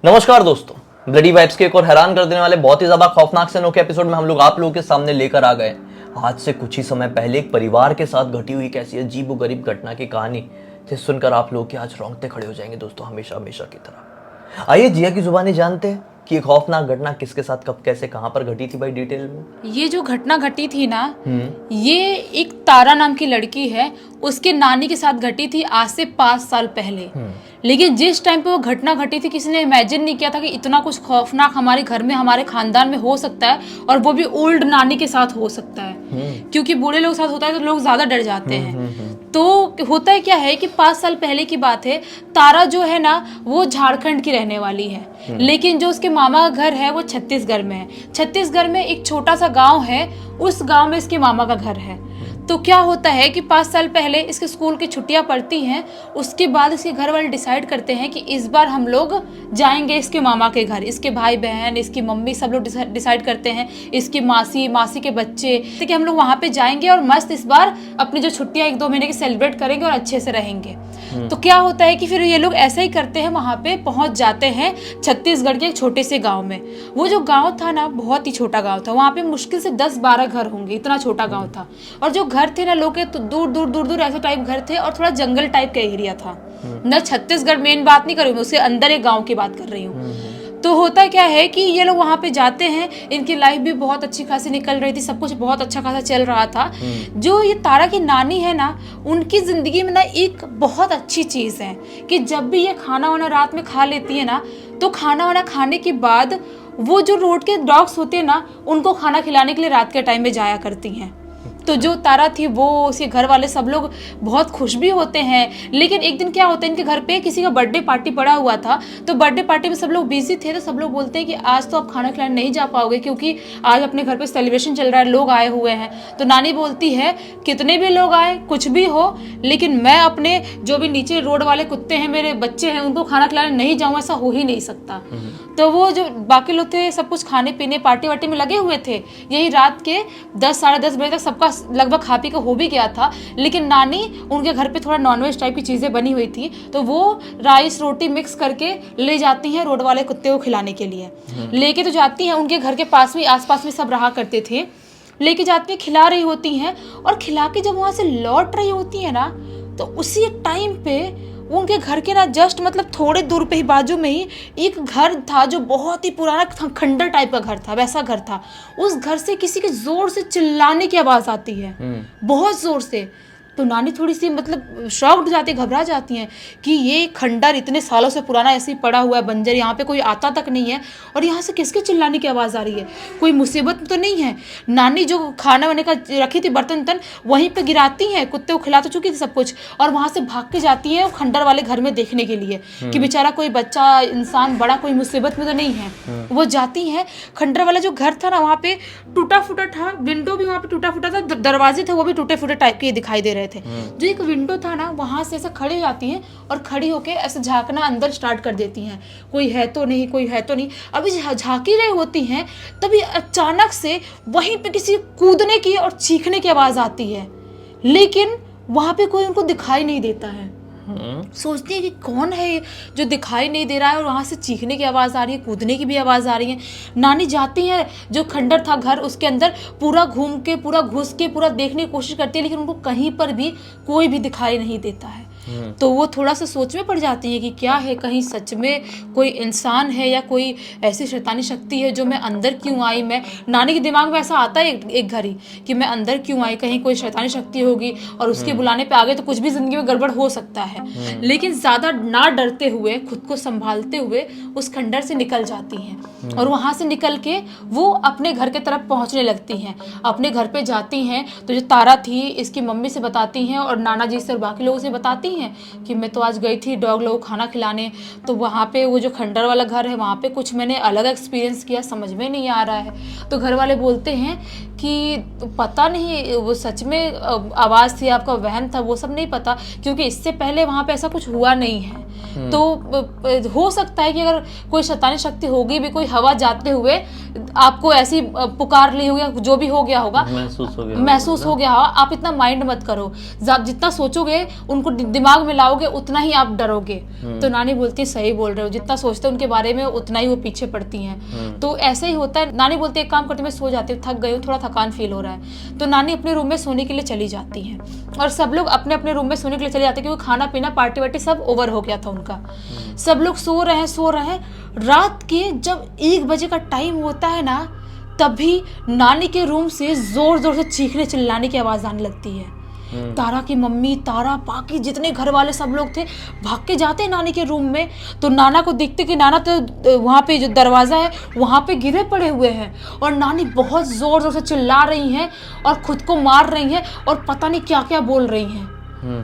नमस्कार दोस्तों, bloody vibes के एक और हैरान कर देने वाले बहुत ही ज्यादा खौफनाक से अनोखे एपिसोड में हम लोग आप लोगों के सामने लेकर आ गए। आज से कुछ ही समय पहले एक परिवार के साथ घटी हुई कैसी अजीबोगरीब घटना की कहानी जिसे सुनकर आप लोग के आज रोंगटे खड़े हो जाएंगे दोस्तों, हमेशा हमेशा की तरह। आइए जिया की जुबानी जानते हैं कि एक खौफनाक घटना किसके साथ कब कैसे कहां पर घटी थी भाई, डिटेल में। ये जो घटना घटी थी ना, ये एक तारा नाम की लड़की है, उसके नानी के साथ घटी थी आज से 5 साल पहले। लेकिन जिस टाइम पे वो घटना घटी थी किसी ने इमेजिन नहीं किया था कि इतना कुछ खौफनाक हमारे घर में, हमारे खानदान में हो सकता है, और वो भी ओल्ड नानी के साथ हो सकता है। क्योंकि बूढ़े लोग साथ होता है तो लोग ज्यादा डर जाते हैं। तो होता है क्या है कि 5 साल पहले की बात है, तारा जो है ना वो झारखंड की रहने वाली है, लेकिन जो उसके मामा का घर है वो छत्तीसगढ़ में है। छत्तीसगढ़ में एक छोटा सा गांव है, उस गांव में इसके मामा का घर है। तो क्या होता है कि 5 साल पहले इसके स्कूल की छुट्टियां पड़ती हैं, उसके बाद इसके घर वाले डिसाइड करते हैं कि इस बार हम लोग जाएंगे इसके मामा के घर। इसके भाई बहन, इसकी मम्मी, सब लोग डिसाइड करते हैं, इसकी मासी के बच्चे, कि हम लोग वहाँ पे जाएंगे और मस्त इस बार अपनी जो छुट्टियां 1-2 महीने की सेलिब्रेट करेंगे और अच्छे से रहेंगे। तो क्या होता है कि फिर ये लोग ऐसा ही करते हैं, वहाँ पे पहुँच जाते हैं छत्तीसगढ़ के एक छोटे से गाँव में। वो जो गाँव था ना बहुत ही छोटा गाँव था, वहाँ पे मुश्किल से 10-12 घर होंगे, इतना छोटा गाँव था। और जो घर थे ना लोग के तो दूर ऐसे टाइप घर थे, और थोड़ा जंगल टाइप का एरिया था ना। छत्तीसगढ़ मेन बात नहीं कर रही हूँ, उसके अंदर एक गांव की बात कर रही हूँ। तो होता क्या है कि ये लोग वहां पे जाते हैं, इनकी लाइफ भी बहुत अच्छी खासी निकल रही थी, सब कुछ बहुत अच्छा खासा चल रहा था। जो ये तारा की नानी है ना, उनकी जिंदगी में ना एक बहुत अच्छी चीज है कि जब भी ये खाना वाना रात में खा लेती है ना, तो खाना वाना खाने के बाद वो जो रोड के डॉग्स होते हैं ना, उनको खाना खिलाने के लिए रात के टाइम में जाया करती हैं। तो जो तारा थी वो, उसके घर वाले सब लोग बहुत खुश भी होते हैं। लेकिन एक दिन क्या होता है, इनके घर पे किसी का बर्थडे पार्टी पड़ा हुआ था, तो बर्थडे पार्टी में सब लोग बिजी थे। तो सब लोग बोलते हैं कि आज तो आप खाना खिलाने नहीं जा पाओगे क्योंकि आज अपने घर पे सेलिब्रेशन चल रहा है, लोग आए हुए हैं। तो नानी बोलती है कितने भी लोग आए, कुछ भी हो, लेकिन मैं अपने जो भी नीचे रोड वाले कुत्ते हैं, मेरे बच्चे हैं, उनको खाना खिलाने नहीं जाऊँ, ऐसा हो ही नहीं सकता। तो वो जो बाकी लोग थे सब कुछ खाने पीने पार्टी वार्टी में लगे हुए थे। यही रात के 10-10:30 बजे तक सबका लगभग खा पी का हो भी गया था। लेकिन नानी, उनके घर पे थोड़ा नॉनवेज टाइप की चीज़ें बनी हुई थी, तो वो राइस रोटी मिक्स करके ले जाती हैं रोड वाले कुत्ते को खिलाने के लिए। लेके तो जाती हैं, उनके घर के पास में आसपास में सब रहा करते थे, लेके जाती हैं, खिला रही होती हैं। और खिला के जब वहाँ से लौट रही होती है ना, तो उसी टाइम पे उनके घर के ना जस्ट मतलब थोड़े दूर पे ही बाजू में ही एक घर था जो बहुत ही पुराना खंडर टाइप का घर था, वैसा घर था। उस घर से किसी के जोर से चिल्लाने की आवाज आती है, बहुत जोर से। तो नानी थोड़ी सी मतलब शॉक्ड जाती, घबरा जाती हैं कि ये खंडर इतने सालों से पुराना ऐसे ही पड़ा हुआ है, बंजर, यहाँ पे कोई आता तक नहीं है, और यहाँ से किसके चिल्लाने की आवाज़ आ रही है, कोई मुसीबत तो नहीं है। नानी जो खाना वाने का रखी थी बर्तन तन वहीं पे गिराती हैं, कुत्ते को खिला तो चुकी थी सब कुछ, और वहाँ से भाग के जाती हैं खंडर वाले घर में देखने के लिए कि बेचारा कोई बच्चा, इंसान बड़ा कोई मुसीबत में तो नहीं है। वो जाती हैं, खंडर वाला जो घर था ना वहाँ पे टूटा फूटा था, विंडो भी वहाँ पे टूटा फूटा था, दरवाजे थे वो भी टूटे फूटे टाइप के दिखाई दे रहे थे। जो एक विंडो था ना, वहां से ऐसे खड़ी जाती हैं और खड़ी होके ऐसे झांकना अंदर स्टार्ट कर देती हैं, कोई है तो नहीं, कोई है तो नहीं। अभी झांकी रही होती हैं, तभी अचानक से वहीं पे किसी कूदने की और चीखने की आवाज आती है, लेकिन वहां पे कोई उनको दिखाई नहीं देता है। सोचती है कि कौन है ये जो दिखाई नहीं दे रहा है, और वहाँ से चीखने की आवाज़ आ रही है, कूदने की भी आवाज़ आ रही है। नानी जाती है, जो खंडर था घर, उसके अंदर पूरा घूम के, पूरा घुस के, पूरा देखने की कोशिश करती है, लेकिन उनको कहीं पर भी कोई भी दिखाई नहीं देता है। तो वो थोड़ा सा सोच में पड़ जाती है कि क्या है, कहीं सच में कोई इंसान है या कोई ऐसी शैतानी शक्ति है जो मैं अंदर क्यों आई। मैं, नानी के दिमाग में ऐसा आता है एक घड़ी कि मैं अंदर क्यों आई, कहीं कोई शैतानी शक्ति होगी और उसके बुलाने पे आ गए तो कुछ भी जिंदगी में गड़बड़ हो सकता है। लेकिन ज्यादा ना डरते हुए, खुद को संभालते हुए उस खंडर से निकल जाती हैं, और वहां से निकल के वो अपने घर के तरफ पहुंचने लगती हैं। अपने घर पे जाती हैं तो जो तारा थी इसकी मम्मी से बताती हैं और नाना जी से और बाकी लोगों से बताती हैं कि मैं तो आज गई थी डॉग लोगों को खाना खिलाने, तो वहाँ पे वो जो खंडर वाला घर है वहाँ पे कुछ मैंने अलग एक्सपीरियंस किया, समझ में नहीं आ रहा है। तो घर वाले बोलते हैं कि पता नहीं वो सच में आवाज़ थी, आपका वहम था, वो सब नहीं पता, क्योंकि इससे पहले वहाँ पे ऐसा कुछ हुआ नहीं है। तो हो सकता है कि अगर कोई शैतानी शक्ति होगी भी, कोई हवा जाते हुए आपको ऐसी पुकार ली होगी, जो भी हो गया होगा, महसूस हो गया होगा, आप इतना माइंड मत करो। जितना सोचोगे, उनको दिमाग में लाओगे, उतना ही आप डरोगे। तो नानी बोलती है सही बोल रहे हो, जितना सोचते हो उनके बारे में उतना ही वो पीछे पड़ती हैं। तो ऐसे ही होता है। नानी बोलती है एक काम करती हूँ, मैं सो जाती हूँ, थक गई हूँ, थोड़ा थकान फील हो रहा है। तो नानी अपने रूम में सोने के लिए चली जाती हैं और सब लोग अपने अपने रूम में सोने के लिए चले जाते हैं, क्योंकि खाना पीना पार्टी वार्टी सब ओवर हो गया था उनका। सब लोग सो रहे हैं। रात के जब 1 बजे का टाइम होता है ना, तभी नानी के रूम से जोर जोर से चीखने चिल्लाने की आवाज आने लगती है। तारा की मम्मी, तारा, बाकी जितने घर वाले सब लोग थे भाग के जाते हैं नानी के रूम में। तो नाना को देखते कि नाना तो वहाँ पे जो दरवाज़ा है वहाँ पे गिरे पड़े हुए हैं और नानी बहुत ज़ोर ज़ोर से चिल्ला रही हैं और खुद को मार रही हैं और पता नहीं क्या क्या बोल रही हैं।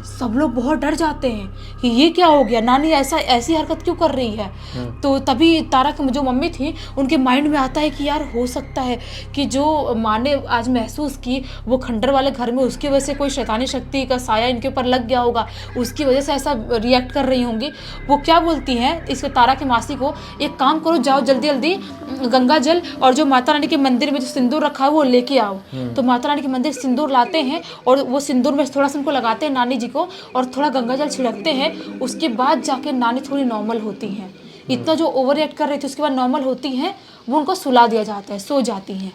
सब लोग बहुत डर जाते हैं कि ये क्या हो गया, नानी ऐसी हरकत क्यों कर रही है। तो तभी तारा की जो मम्मी थी उनके माइंड में आता है कि यार हो सकता है कि जो माँ ने आज महसूस की वो खंडर वाले घर में, उसकी वजह से कोई शैतानी शक्ति का साया इनके ऊपर लग गया होगा, उसकी वजह से ऐसा रिएक्ट कर रही होंगी। वो क्या बोलती हैं इसके तारा की मासी को, एक काम करो, जाओ जल्दी जल्दी गंगा जल और जो माता रानी के मंदिर में जो सिंदूर रखा है वो लेके आओ। तो माता रानी के मंदिर सिंदूर लाते हैं और वो सिंदूर में थोड़ा सा उनको लगाते हैं नानी जी को और थोड़ा गंगा जल छिड़कते हैं। उसके बाद जाके नानी थोड़ी नॉर्मल होती हैं। इतना जो ओवर रिएक्ट कर रही थी उसके बाद नॉर्मल होती हैं। वो उनको सुला दिया जाता है, सो जाती हैं।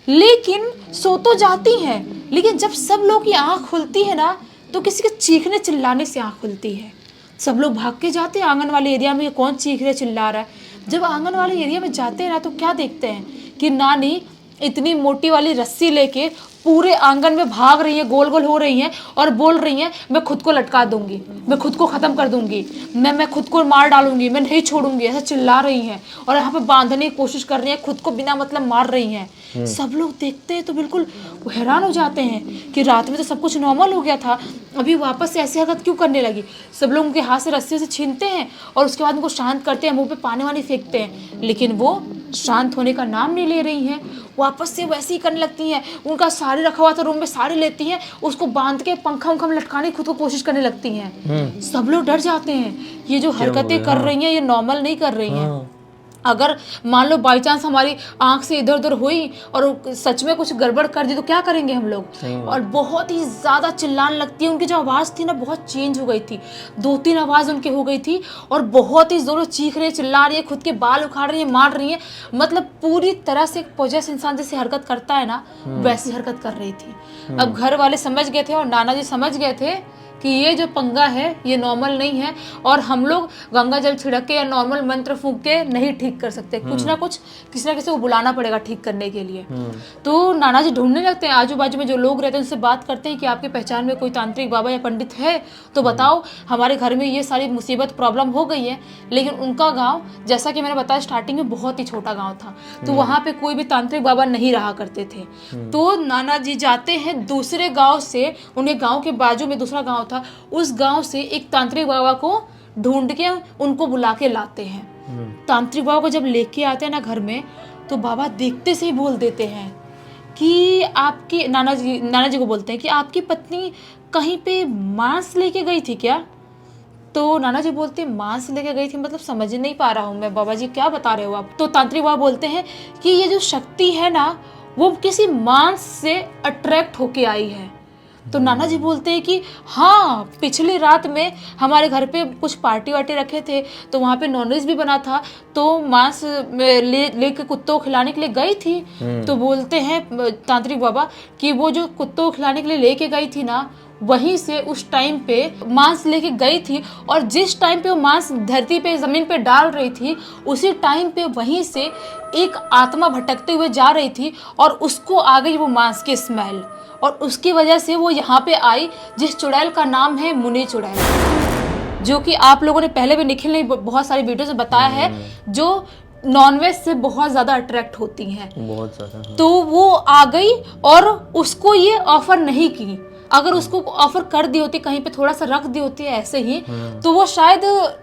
लेकिन सो तो जाती हैं, लेकिन जब सब लोग की आँख खुलती है ना, तो किसी के चीखने चिल्लाने से आँख खुलती है। सब लोग भाग के जाते हैं आंगन वाले एरिया में, कौन चीख रहे चिल्ला रहा है। जब आंगन वाले एरिया में जाते हैं ना, तो क्या देखते हैं कि नानी इतनी मोटी वाली रस्सी लेके पूरे आंगन में भाग रही है, गोल गोल हो रही हैं और बोल रही हैं मैं खुद को लटका दूंगी, मैं खुद को ख़त्म कर दूंगी, मैं खुद को मार डालूंगी, मैं नहीं छोड़ूंगी, ऐसा चिल्ला रही हैं और यहाँ पे बांधने की कोशिश कर रही हैं, खुद को बिना मतलब मार रही हैं। सब लोग देखते हैं तो बिल्कुल हैरान हो जाते हैं कि रात में तो सब कुछ नॉर्मल हो गया था, अभी वापस से ऐसी हरकत क्यों करने लगी। सब लोग उनके हाथ से रस्सी से छीनते हैं और उसके बाद उनको शांत करते हैं, मुँह पे पानी वानी फेंकते हैं, लेकिन वो शांत होने का नाम नहीं ले रही हैं। वापस से वैसे ही करने लगती हैं। उनका साड़ी रखा हुआ था रूम में, साड़ी लेती हैं, उसको बांध के पंखा उंखा में लटकाने की खुद को कोशिश करने लगती हैं। सब लोग डर जाते हैं, ये जो हरकतें कर रही हैं ये नॉर्मल नहीं कर रही हैं। अगर मान लो बाई चांस हमारी आंख से इधर उधर हुई और सच में कुछ गड़बड़ कर दी तो क्या करेंगे हम लोग। और बहुत ही ज़्यादा चिल्लाने लगती है। उनकी जो आवाज़ थी ना बहुत चेंज हो गई थी, 2-3 आवाज़ उनकी हो गई थी और बहुत ही ज़ोरों चीख रही है, चिल्ला रही है, खुद के बाल उखाड़ रही है, मार रही है। मतलब पूरी तरह से पोजेस इंसान जैसे हरकत करता है ना, वैसी हरकत कर रही थी। अब घर वाले समझ गए थे और नाना जी समझ गए थे कि ये जो पंगा है ये नॉर्मल नहीं है और हम लोग गंगा जल छिड़क के या नॉर्मल मंत्र फूंक के नहीं ठीक कर सकते, कुछ ना कुछ किसी ना किसी को बुलाना पड़ेगा ठीक करने के लिए। तो नाना जी ढूंढने लगते हैं, आजू बाजू में जो लोग रहते हैं उनसे बात करते हैं कि आपके पहचान में कोई तांत्रिक बाबा या पंडित है तो बताओ, हमारे घर में ये सारी मुसीबत प्रॉब्लम हो गई है। लेकिन उनका गाँव, जैसा कि मैंने बताया स्टार्टिंग में, बहुत ही छोटा गाँव था, तो वहाँ पे कोई भी तांत्रिक बाबा नहीं रहा करते थे। तो नाना जी जाते हैं दूसरे गाँव से, उन्हें गाँव के बाजू में दूसरा गाँव था, उस गांव से एक तांत्रिक बाबा को ढूंढ के उनको बुला के लाते हैं। तांत्रिक बाबा को जब लेके आते हैं ना घर में, तो बाबा देखते से ही बोल देते हैं कि आपकी नाना जी को बोलते हैं कि आपकी पत्नी कहीं पे मांस लेके गई थी क्या। तो नाना जी बोलते हैं मांस लेके गई थी मतलब समझ नहीं पा रहा हूँ मैं, बाबा जी क्या बता रहे हो आप। तो तांत्रिक बाबा बोलते हैं कि ये जो शक्ति है ना वो किसी मांस से अट्रैक्ट होके आई है। तो नाना जी बोलते हैं कि हाँ, पिछली रात में हमारे घर पे कुछ पार्टी वार्टी रखे थे तो वहाँ पे नॉनवेज भी बना था, तो मांस लेके कुत्तों को खिलाने के लिए गई थी। तो बोलते हैं तांत्रिक बाबा कि वो जो कुत्तों को खिलाने के लिए लेके गई थी ना, वहीं से उस टाइम पे मांस लेके गई थी और जिस टाइम पे वो मांस धरती पे ज़मीन पे डाल रही थी उसी टाइम पे वहीं से एक आत्मा भटकते हुए जा रही थी और उसको आ गई वो मांस की स्मेल और उसकी वजह से वो यहाँ पे आई, जिस चुड़ैल का नाम है मुनि चुड़ैल, जो कि आप लोगों ने पहले भी निखिल ने बहुत सारी वीडियोस में बताया है, जो नॉनवेज से बहुत ज़्यादा अट्रैक्ट होती हैं, बहुत ज़्यादा। तो वो आ गई और उसको ये ऑफर नहीं की। अगर उसको ऑफर कर दी होती, कहीं पे थोड़ा सा रख दी होती है ऐसे ही, तो वो शायद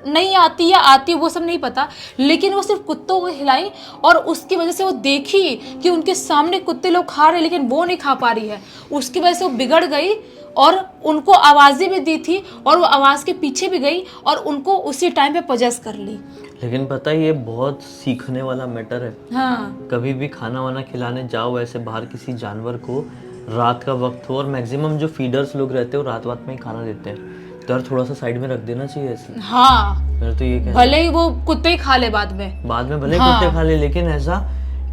नहीं आती या आती, वो सब नहीं पता। लेकिन वो सिर्फ कुत्तों को खिलाई और उसकी वजह से वो देखी कि उनके सामने कुत्ते लोग खा रहे, लेकिन वो नहीं खा पा रही है, उसकी वजह से वो बिगड़ गई और उनको आवाजें भी दी थी और वो आवाज के पीछे भी गई और उनको उसी टाइम पे पजेस कर ली। लेकिन पता है ये बहुत सीखने वाला मैटर है। हाँ कभी भी खाना वाना खिलाने जाओ ऐसे बाहर किसी जानवर को, रात का वक्त हो और मैक्सिमम जो फीडर्स लोग रहते हैं वो रात में ही खाना देते हैं, तो यार थोड़ा सा साइड में रख देना चाहिए ऐसे। हाँ, मेरा तो ये कहना भले ही वो कुत्ते ही खा ले बाद में भले ही कुत्ते खा ले, लेकिन ऐसा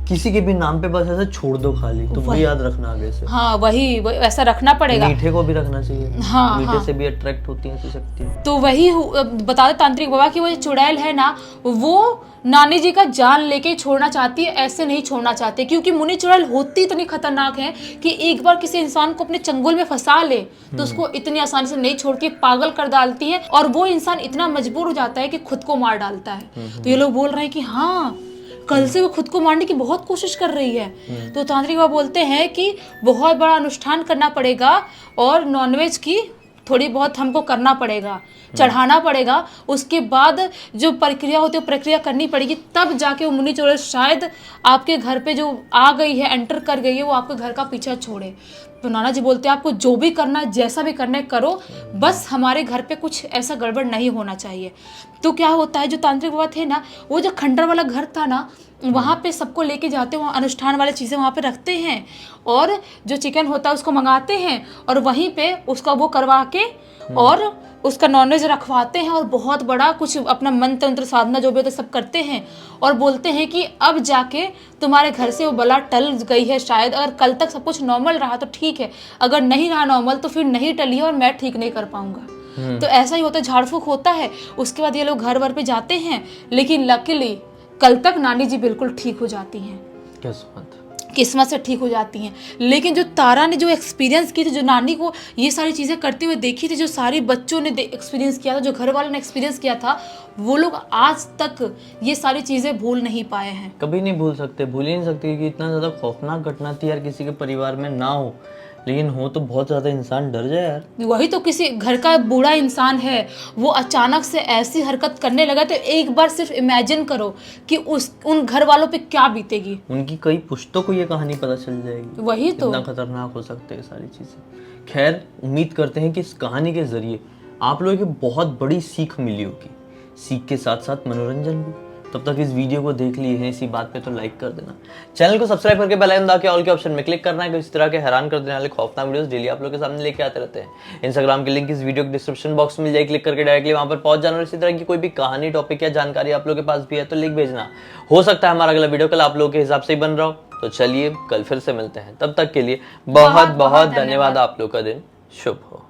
किसी के भी नाम पे बस ऐसा छोड़ दो खाली, तो वो याद रखना आगे से। हाँ वही ऐसा रखना पड़ेगा। मीठे को भी रखना चाहिए। हाँ, मीठे से भी अट्रैक्ट होती है ऐसी शक्ति। तो वही बता दे तांत्रिक बाबा कि वो जो चुड़ैल है ना, वो नानी जी का जान लेके छोड़ना चाहती है, ऐसे नहीं छोड़ना चाहते, क्योंकि मुनि चुड़ैल होती इतनी खतरनाक है कि एक बार किसी इंसान को अपने चंगुल में फंसा ले तो उसको इतनी आसानी से नहीं छोड़ के पागल कर डालती है, और वो इंसान इतना मजबूर हो जाता है कि खुद को मार डालता है। तो ये लोग बोल रहे हैं कि हाँ, कल से वो खुद को मारने की बहुत कोशिश कर रही है। तो तांत्रिक बाबा बोलते हैं कि बहुत बड़ा अनुष्ठान करना पड़ेगा और नॉनवेज की थोड़ी बहुत हमको करना पड़ेगा, चढ़ाना पड़ेगा, उसके बाद जो प्रक्रिया होती है वो प्रक्रिया करनी पड़ेगी, तब जाके वो मुनि चुड़ैल शायद आपके घर पे जो आ गई है, एंटर कर गई है, वो आपके घर का पीछा छोड़े। तो नाना जी बोलते हैं आपको जो भी करना है, जैसा भी करना है करो, बस हमारे घर पे कुछ ऐसा गड़बड़ नहीं होना चाहिए। तो क्या होता है, जो तांत्रिक बाबा थे ना, वो जो खंडर वाला घर था ना, वहाँ पे सबको लेके जाते हैं, वहाँ अनुष्ठान वाली चीज़ें वहाँ पे रखते हैं, और जो चिकन होता है उसको मंगाते हैं और वहीं पे उसका वो करवा के और उसका नॉनवेज रखवाते हैं, और बहुत बड़ा कुछ अपना मंत्र तंत्र साधना जो भी होता है सब करते हैं, और बोलते हैं कि अब जाके तुम्हारे घर से वो बला टल गई है शायद। अगर कल तक सब कुछ नॉर्मल रहा तो ठीक है, अगर नहीं रहा नॉर्मल तो फिर नहीं टली है और मैं ठीक नहीं कर पाऊंगा। तो ऐसा ही होता है, झाड़ फूक होता है, उसके बाद ये लोग घर वर पे जाते हैं, लेकिन लकीली कल तक नानी जी बिल्कुल ठीक हो जाती हैं, किस्मत से ठीक हो जाती हैं। लेकिन जो तारा ने जो एक्सपीरियंस की थी, जो नानी को ये सारी चीज़ें करते हुए देखी थी, जो सारे बच्चों ने एक्सपीरियंस किया था, जो घर वालों ने एक्सपीरियंस किया था, वो लोग आज तक ये सारी चीज़ें भूल नहीं पाए हैं। कभी नहीं भूल सकते, भूल ही नहीं सकते, क्योंकि इतना ज़्यादा खौफनाक घटना थी यार, किसी के परिवार में ना हो, लेकिन हो तो बहुत ज़्यादा इंसान डर जाए यार। वही तो, किसी घर का बूढ़ा इंसान है, वो अचानक से ऐसी हरकत करने लगा, तो एक बार सिर्फ इमेजिन करो कि उन घर वालों पे क्या बीतेगी। उनकी कई पुश्तों को ये कहानी पता चल जाएगी। वही तो, इतना खतरनाक हो सकते हैं सारी चीज़ें। खैर, उम्मीद करते हैं कि इस कहानी के जरिए आप लोगों को बहुत बड़ी सीख मिली होगी, सीख के साथ साथ मनोरंजन भी। तब तक इस वीडियो को देख लिए हैं इसी बात पे तो लाइक कर देना, चैनल को सब्सक्राइब करके बेल आइकन दबा के ऑल के ऑप्शन में क्लिक करना है, इस तरह के हैरान कर देने वाले खौफनाक वीडियोस डेली आप लोगों के सामने लेके आते रहते हैं। इंस्टाग्राम की लिंक इस वीडियो के डिस्क्रिप्शन बॉक्स में मिल जाएगी, क्लिक करके डायरेक्टली वहां पर पहुंच जाना। और इसी तरह की कोई भी कहानी, टॉपिक या जानकारी आप लोगों के पास भी है तो लिंक भेजना, हो सकता है हमारा अगला वीडियो कल आप लोगों के हिसाब से ही बन रहा हो। तो चलिए कल फिर से मिलते हैं, तब तक के लिए बहुत बहुत धन्यवाद। आप लोग का दिन शुभ हो।